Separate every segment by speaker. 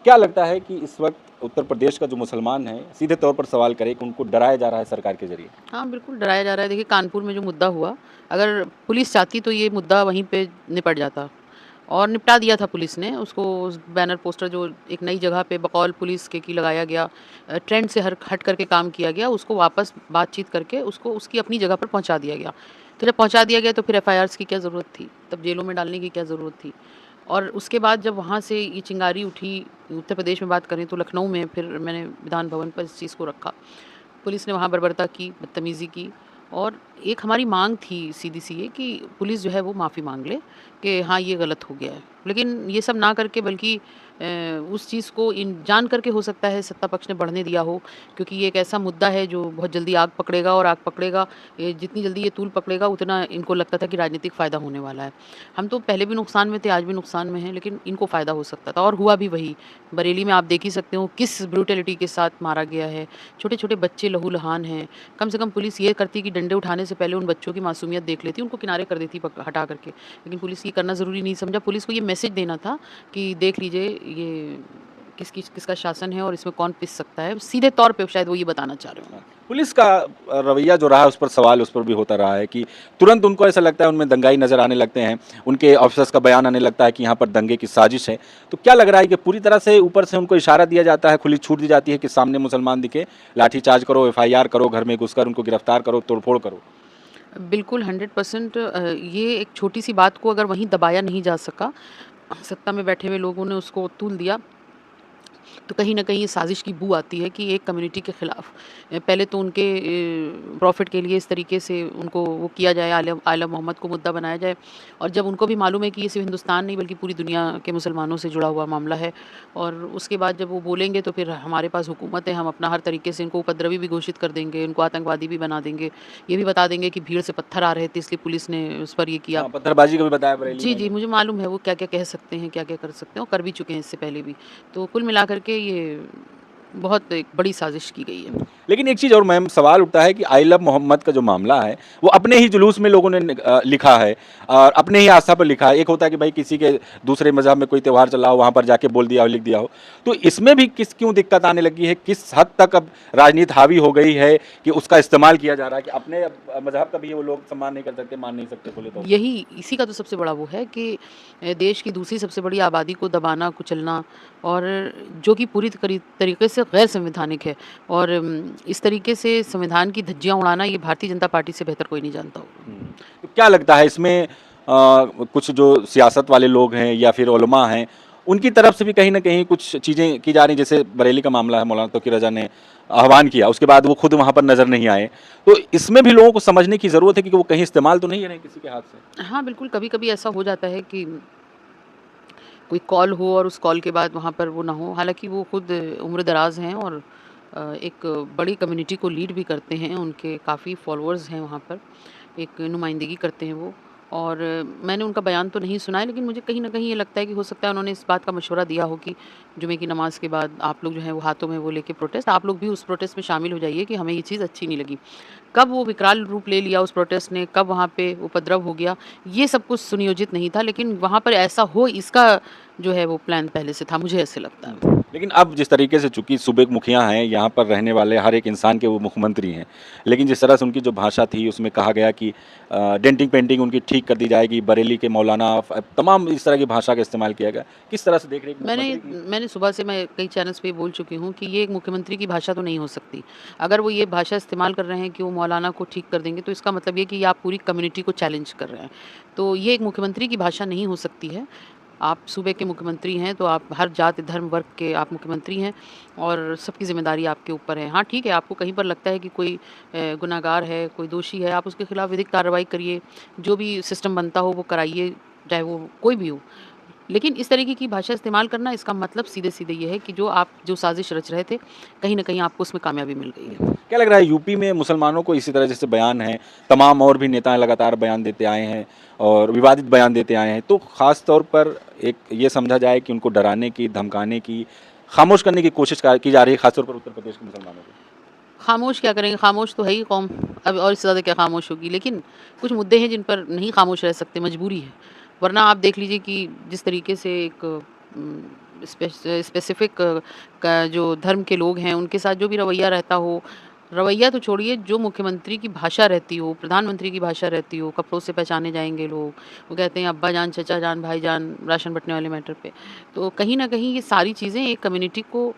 Speaker 1: क्या लगता है कि इस वक्त उत्तर प्रदेश का जो मुसलमान है सीधे तौर पर सवाल करे कि उनको डराया जा रहा है सरकार के जरिए?
Speaker 2: हाँ, बिल्कुल डराया जा रहा है। देखिए कानपुर में जो मुद्दा हुआ, अगर पुलिस चाहती तो ये मुद्दा वहीं पे निपट जाता और निपटा दिया था पुलिस ने। उसको उस बैनर पोस्टर जो एक नई जगह पे बकौल पुलिस के की लगाया गया, ट्रेंड से हट करके काम किया गया, उसको वापस बातचीत करके उसको उसकी अपनी जगह पर पहुँचा दिया गया। तो जब पहुँचा दिया गया तो फिर एफआईआर्स की क्या ज़रूरत थी? तब जेलों में डालने की क्या ज़रूरत थी? और उसके बाद जब वहाँ से ये चिंगारी उठी, उत्तर प्रदेश में बात करें तो लखनऊ में फिर मैंने विधान भवन पर इस चीज़ को रखा। पुलिस ने वहाँ बर्बरता की, बदतमीज़ी की और एक हमारी माँग थी सीधी-सी ये कि पुलिस जो है वो माफ़ी माँग ले कि हाँ, ये गलत हो गया है। लेकिन ये सब ना करके बल्कि उस चीज़ को इन जान कर के हो सकता है सत्ता पक्ष ने बढ़ने दिया हो, क्योंकि ये एक ऐसा मुद्दा है जो बहुत जल्दी आग पकड़ेगा और आग पकड़ेगा, ये जितनी जल्दी ये तूल पकड़ेगा उतना इनको लगता था कि राजनीतिक फ़ायदा होने वाला है। हम तो पहले भी नुकसान में थे, आज भी नुकसान में हैं, लेकिन इनको फ़ायदा हो सकता था और हुआ भी वही। बरेली में आप देख ही सकते हो किस ब्रूटैलिटी के साथ मारा गया है। छोटे-छोटे बच्चे लहूलुहान हैं। कम से कम पुलिस ये करती कि डंडे उठाने से पहले उन बच्चों की मासूमियत देख लेती, उनको किनारे कर देती हटा करके। लेकिन पुलिस ये करना ज़रूरी नहीं समझा। पुलिस को ये मैसेज देना था कि देख लीजिए ये किसका शासन है और इसमें कौन पिस सकता है। सीधे तौर पे शायद वो ये बताना चाह रहे होंगे।
Speaker 1: पुलिस का रवैया जो रहा है उस पर सवाल उस पर भी होता रहा है कि तुरंत उनको ऐसा लगता है उनमें दंगाई नजर आने लगते हैं, उनके ऑफिसर्स का बयान आने लगता है कि यहाँ पर दंगे की साजिश है। तो क्या लग रहा है कि पूरी तरह से ऊपर से उनको इशारा दिया जाता है, खुली छूट दी जाती है कि सामने मुसलमान दिखे, लाठीचार्ज करो, एफआईआर करो, घर में घुसकर उनको गिरफ्तार करो, तोड़फोड़ करो?
Speaker 2: बिल्कुल 100% ये एक छोटी-सी बात को अगर वहीं दबाया नहीं जा सका, सत्ता में बैठे हुए लोगों ने उसको तूल दिया, तो कहीं न कहीं ये साज़िश की बू आती है कि एक कम्युनिटी के खिलाफ पहले तो उनके प्रॉफ़िट के लिए इस तरीके से उनको वो किया जाए, आला मोहम्मद को मुद्दा बनाया जाए और जब उनको भी मालूम है कि ये सिर्फ़ हिंदुस्तान नहीं बल्कि पूरी दुनिया के मुसलमानों से जुड़ा हुआ मामला है और उसके बाद जब वो बोलेंगे तो फिर हमारे पास हुकूमत है, हम अपना हर तरीके से इनको उपद्रवी भी घोषित कर देंगे, इनको आतंकवादी भी बना देंगे। ये भी बता देंगे कि भीड़ से पत्थर आ रहे थे इसलिए पुलिस ने उस पर ये किया।
Speaker 1: हाँ, पत्थरबाजी का भी बताया बरेली
Speaker 2: जी,
Speaker 1: में
Speaker 2: जी,
Speaker 1: इन्होंने।
Speaker 2: मुझे मालूम है वो क्या-क्या कह सकते हैं, क्या-क्या कर सकते हैं और कर भी चुके हैं इससे पहले भी। तो कुल मिलाकर के ये बहुत एक बड़ी साज़िश की गई है।
Speaker 1: लेकिन एक चीज़ और मैम सवाल उठता है कि आई लव मोहम्मद का जो मामला है, वो अपने ही जुलूस में लोगों ने लिखा है और अपने ही आस्था पर लिखा है। एक होता है कि भाई किसी के दूसरे मज़हब में कोई त्योहार चला हो, वहाँ पर जाके बोल दिया हो, लिख दिया हो। तो इसमें भी क्यों दिक्कत आने लगी है? किस हद तक अब राजनीति हावी हो गई है कि उसका इस्तेमाल किया जा रहा है कि अपने मज़हब का भी वो लोग सम्मान नहीं कर सकते, मान नहीं सकते खुले तौर पर?
Speaker 2: यही इसी का तो सबसे बड़ा वो है कि देश की दूसरी सबसे बड़ी आबादी को दबाना, कुचलना और जो कि पूरी तरीके से गैर संवैधानिक है और इस तरीके से संविधान की धज्जियाँ उड़ाना ये भारतीय जनता पार्टी से बेहतर कोई नहीं जानता होगा।
Speaker 1: तो क्या लगता है इसमें कुछ जो सियासत वाले लोग हैं या फिर उलमा हैं, उनकी तरफ से भी कहीं न कहीं कुछ चीज़ें की जा रही हैं, जैसे बरेली का मामला है, मौलाना तौकीर रज़ा ने आह्वान किया, उसके बाद वो खुद वहाँ पर नज़र नहीं आए। तो इसमें भी लोगों को समझने की ज़रूरत है कि वो कहीं इस्तेमाल तो नहीं है रहे किसी के हाथ से?
Speaker 2: हाँ, बिल्कुल कभी-कभी ऐसा हो जाता है कि कोई कॉल हो और उस कॉल के बाद वहाँ पर वो ना हो। हालाँकि वो खुद उम्र-दराज़ हैं और एक बड़ी कम्युनिटी को लीड भी करते हैं, उनके काफ़ी फॉलोअर्स हैं वहाँ पर, एक नुमाइंदगी करते हैं वो। और मैंने उनका बयान तो नहीं सुना है, लेकिन मुझे कहीं न कहीं ये लगता है कि हो सकता है उन्होंने इस बात का मशवरा दिया हो कि जुमे की नमाज़ के बाद आप लोग जो हैं वो हाथों में वो लेके प्रोटेस्ट, आप लोग भी उस प्रोटेस्ट में शामिल हो जाइए कि हमें ये चीज़ अच्छी नहीं लगी। कब वो विकराल रूप ले लिया उस प्रोटेस्ट ने, कब वहाँ पे उपद्रव हो गया, ये सब कुछ सुनियोजित नहीं था, लेकिन वहाँ पर ऐसा हो इसका जो है वो प्लान पहले से था, मुझे ऐसे लगता है।
Speaker 1: लेकिन अब जिस तरीके से चूँकि सूबे की मुखिया हैं, यहाँ पर रहने वाले हर एक इंसान के वो मुख्यमंत्री हैं। लेकिन जिस तरह से उनकी जो भाषा थी, उसमें कहा गया कि डेंटिंग पेंटिंग उनकी ठीक कर दी जाएगी, बरेली के मौलाना तमाम इस तरह की भाषा का इस्तेमाल किया गया। किस तरह से देख रहे हैं एक
Speaker 2: मैंने
Speaker 1: मुख्यमंत्री की?
Speaker 2: मैंने सुबह से मैं कई चैनल्स पे बोल चुकी हूँ कि ये एक मुख्यमंत्री की भाषा तो नहीं हो सकती। अगर वो ये भाषा इस्तेमाल कर रहे हैं कि वो मौलाना को ठीक कर देंगे, तो इसका मतलब ये कि आप पूरी कम्युनिटी को चैलेंज कर रहे हैं। तो ये एक मुख्यमंत्री की भाषा नहीं हो सकती है। आप सूबे के मुख्यमंत्री हैं, तो आप हर जाति, धर्म, वर्ग के आप मुख्यमंत्री हैं और सबकी ज़िम्मेदारी आपके ऊपर है। हाँ, ठीक है, आपको कहीं पर लगता है कि कोई गुनहगार है, कोई दोषी है, आप उसके खिलाफ विधिक कार्रवाई करिए। जो भी सिस्टम बनता हो, वो कराइए, चाहे वो कोई भी हो। लेकिन इस तरीके की भाषा इस्तेमाल करना इसका मतलब सीधे-सीधे ये है कि जो साज़िश रच रहे थे, कहीं न कहीं आपको उसमें कामयाबी मिल गई है।
Speaker 1: क्या लग रहा है यूपी में मुसलमानों को इसी तरह जैसे बयान है, तमाम और भी नेता लगातार बयान देते आए हैं और विवादित बयान देते आए हैं, तो ख़ास तौर पर एक ये समझा जाए कि उनको डराने की, धमकाने की, खामोश करने की कोशिश की जा रही है, ख़ास तौर पर उत्तर प्रदेश के मुसलमानों को?
Speaker 2: खामोश क्या करेंगे, खामोश तो है ही कौम, अब और इससे ज़्यादा क्या खामोश होगी। लेकिन कुछ मुद्दे हैं जिन पर नहीं खामोश रह सकते, मजबूरी है। वरना आप देख लीजिए कि जिस तरीके से एक स्पेसिफिक का जो धर्म के लोग हैं उनके साथ जो भी रवैया रहता हो, रवैया तो छोड़िए, जो मुख्यमंत्री की भाषा रहती हो, प्रधानमंत्री की भाषा रहती हो, कपड़ों से पहचाने जाएँगे लोग। वो कहते हैं अब्बा जान, चचा जान, भाई जान, राशन बँटने वाले मैटर पे। तो कहीं न कहीं ये सारी चीज़ें एक कम्युनिटी को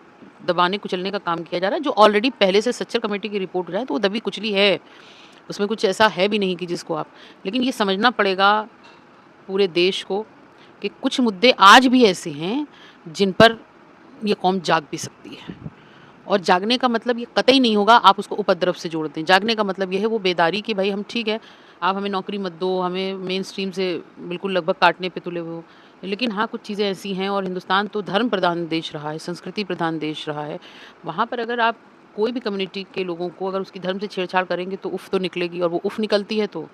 Speaker 2: दबाने कुचलने का काम किया जा रहा है, जो ऑलरेडी पहले से सच्चर कमेटी की रिपोर्ट जो है तो वो दबी कुचली है। उसमें कुछ ऐसा है भी नहीं कि जिसको आप, लेकिन ये समझना पड़ेगा पूरे देश को कि कुछ मुद्दे आज भी ऐसे हैं जिन पर ये कौम जाग भी सकती है। और जागने का मतलब ये कतई नहीं होगा आप उसको उपद्रव से जोड़ दें। जागने का मतलब ये है वो बेदारी कि भाई हम ठीक है, आप हमें नौकरी मत दो, हमें मेन स्ट्रीम से बिल्कुल लगभग काटने पे तुले हुए हो। लेकिन हाँ, कुछ चीज़ें ऐसी हैं और हिंदुस्तान तो धर्म प्रधान देश रहा है, संस्कृति प्रधान देश रहा है। वहाँ पर अगर आप कोई भी कम्युनिटी के लोगों को अगर उसकी धर्म से छेड़छाड़ करेंगे तो उफ़ तो निकलेगी, और वो उफ़ निकलती है तो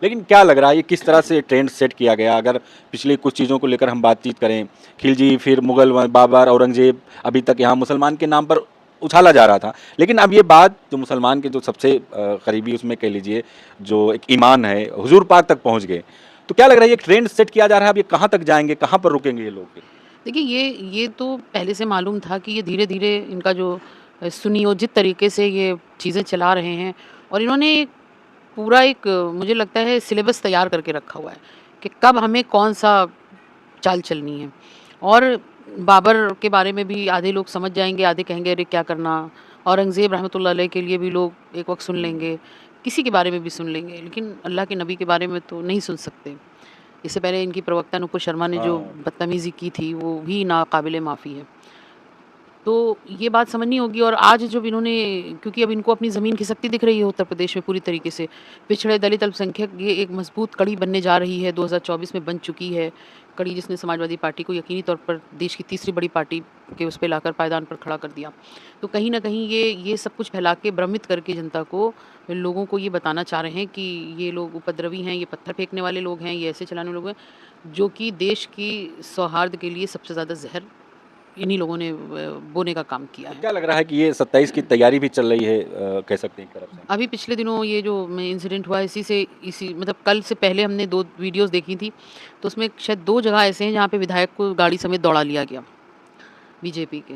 Speaker 1: लेकिन क्या लग रहा है ये किस तरह से ट्रेंड सेट किया गया? अगर पिछले कुछ चीज़ों को लेकर हम बातचीत करें, खिलजी, फिर मुगल बाबर, औरंगज़ेब, अभी तक यहाँ मुसलमान के नाम पर उछाला जा रहा था। लेकिन अब ये बात जो मुसलमान के जो सबसे करीबी उसमें कह लीजिए जो एक ईमान है, हुज़ूर पाक तक पहुँच गए। तो क्या लग रहा है ये ट्रेंड सेट किया जा रहा है, अब ये कहाँ तक जाएँगे, कहाँ पर रुकेंगे ये लोग फिर?
Speaker 2: देखिए ये तो पहले से मालूम था कि ये धीरे-धीरे इनका जो सुनियोजित तरीके से ये चीज़ें चला रहे हैं, और इन्होंने पूरा एक मुझे लगता है सिलेबस तैयार करके रखा हुआ है कि कब हमें कौन-सा चाल चलनी है। और बाबर के बारे में भी आधे लोग समझ जाएँगे, आधे कहेंगे अरे क्या करना। औरंगज़ेब रहमतुल्लाह अलैह के लिए भी लोग एक वक़्त सुन लेंगे, किसी के बारे में भी सुन लेंगे, लेकिन अल्लाह के नबी के बारे में तो नहीं सुन सकते। इससे पहले इनकी प्रवक्ता नुपुर शर्मा ने जो
Speaker 1: हाँ।
Speaker 2: बदतमीज़ी की थी वो भी नाक़ाबिले माफ़ी है। तो ये बात समझनी होगी। और आज जब इन्होंने, क्योंकि अब इनको अपनी ज़मीन खिसकती दिख रही है उत्तर प्रदेश में पूरी तरीके से, पिछड़े दलित अल्पसंख्यक ये एक मजबूत कड़ी बनने जा रही है, 2024 में बन चुकी है कड़ी, जिसने समाजवादी पार्टी को यकीनी तौर पर देश की तीसरी बड़ी पार्टी के उस पे लाकर पायदान पर खड़ा कर दिया। तो कहीं न कहीं ये सब कुछ फैला के भ्रमित करके जनता को, लोगों को ये बताना चाह रहे हैं कि ये लोग उपद्रवी हैं, ये पत्थर फेंकने वाले लोग हैं, ये ऐसे चलाने वाले लोग हैं, जो कि देश की सौहार्द के लिए सबसे ज़्यादा ज़हर इन्हीं लोगों ने बोने का काम किया
Speaker 1: तो
Speaker 2: है।
Speaker 1: क्या लग रहा है कि ये 27 की तैयारी भी चल रही है कह सकते हैं एक तरफ से?
Speaker 2: अभी पिछले दिनों ये जो इंसिडेंट हुआ इसी मतलब कल से पहले हमने 2 वीडियोज़ देखी थी, तो उसमें शायद 2 जगह ऐसे हैं जहाँ पे विधायक को गाड़ी समेत दौड़ा लिया गया, बीजेपी के।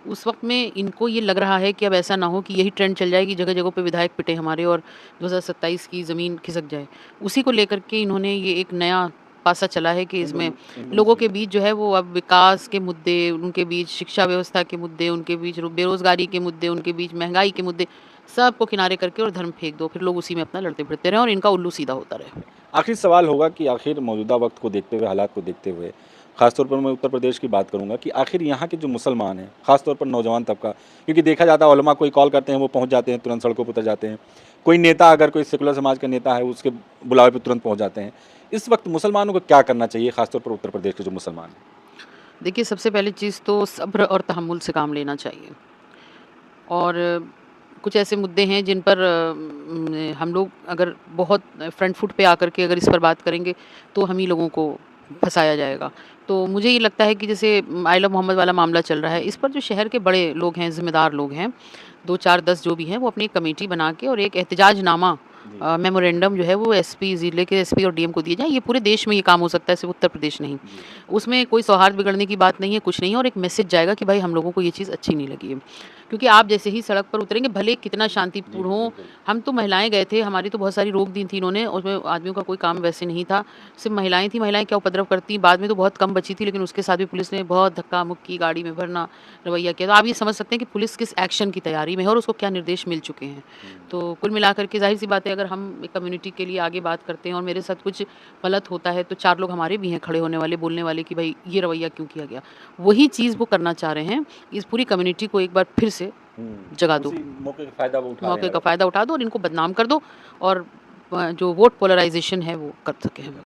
Speaker 2: उस वक़्त में इनको ये लग रहा है कि अब ऐसा ना हो कि यही ट्रेंड चल जाए कि जगह-जगह पे विधायक पिटे हमारे और 2027 की ज़मीन खिसक जाए। उसी को लेकर के इन्होंने ये एक नया पासा चला है कि इसमें लोगों के बीच जो है वो अब विकास के मुद्दे, उनके बीच शिक्षा व्यवस्था के मुद्दे, उनके बीच बेरोज़गारी के मुद्दे, उनके बीच महँगाई के मुद्दे, सबको किनारे करके और धर्म फेंक दो। फिर लोग उसी में अपना लड़ते-भिड़ते रहें और इनका उल्लू सीधा होता रहे।
Speaker 1: आखिरी सवाल होगा कि आखिर मौजूदा वक्त को देखते हुए, हालात को देखते हुए, ख़ासतौर पर मैं उत्तर प्रदेश की बात करूँगा कि आखिर यहाँ के जो मुसलमान हैं, ख़ासतौर पर नौजवान तबका, क्योंकि देखा जाता है उलमा कोई कॉल करते हैं, वो पहुँच जाते हैं, तुरंत सड़कों पर उतर जाते हैं। कोई नेता अगर कोई सेकुलर समाज का नेता है, उसके बुलावे पे तुरंत पहुँच जाते हैं। इस वक्त मुसलमानों को क्या करना चाहिए, ख़ासतौर पर उत्तर प्रदेश के जो मुसलमान हैं?
Speaker 2: देखिए, सबसे पहली चीज़ तो सब्र और तहम्मुल से काम लेना चाहिए। और कुछ ऐसे मुद्दे हैं जिन पर हम लोग अगर बहुत फ्रंट फुट पे आकर के अगर इस पर बात करेंगे तो हम ही लोगों को फंसाया जाएगा। तो मुझे ये लगता है कि जैसे आइला मोहम्मद वाला मामला चल रहा है, इस पर जो शहर के बड़े लोग हैं, ज़िम्मेदार लोग हैं, 2, 4, 10 जो भी हैं, वो अपनी एक कमेटी बना के और एक एहतजाजनामा
Speaker 1: जी।
Speaker 2: मेमोरेंडम जो है वो एसपी, ज़िले के एसपी और डीएम को दिए जाएँ। ये पूरे देश में ये काम हो सकता है, सिर्फ़ उत्तर प्रदेश नहीं।
Speaker 1: जी।
Speaker 2: उसमें कोई सौहार्द बिगड़ने की बात नहीं है, कुछ नहीं है, और एक मैसेज जाएगा कि भाई हम लोगों को ये चीज़ अच्छी नहीं लगी है। क्योंकि आप जैसे ही सड़क पर उतरेंगे, भले कितना
Speaker 1: जी,
Speaker 2: शांतिपूर्ण हो,
Speaker 1: बिल्कुल।
Speaker 2: हम तो महिलाएँ गए थे, हमारी तो बहुत सारी रोक दी थी इन्होंने, उसमें आदमियों का कोई काम वैसे नहीं था, सिर्फ़ महिलाएँ थी, महिलाएँ क्या उपद्रव करती, बाद में तो बहुत कम बची थी, लेकिन उसके साथ भी पुलिस ने बहुत धक्का-मुक्की, गाड़ी में भरना, रवैया किया। तो आप ये समझ सकते हैं कि पुलिस किस एक्शन की तैयारी में है और उसको क्या निर्देश मिल चुके हैं।
Speaker 1: हुँ।
Speaker 2: तो कुल मिलाकर के ज़ाहिर-सी बात है, अगर हम एक कम्युनिटी के लिए आगे बात करते हैं और मेरे साथ कुछ गलत होता है, तो 4 लोग हमारे भी हैं खड़े होने वाले, बोलने वाले कि भाई ये रवैया क्यों किया गया। वही चीज़ वो करना चाह रहे हैं, इस पूरी कम्युनिटी को एक बार फिर से जगा दो,
Speaker 1: उसी मौके का फ़ायदा वो उठा रहे
Speaker 2: मौके
Speaker 1: हैं
Speaker 2: का
Speaker 1: लगातार।
Speaker 2: फ़ायदा उठा दो और इनको बदनाम कर दो, और जो वोट पोलराइज़ेशन है वो कर सकें हम।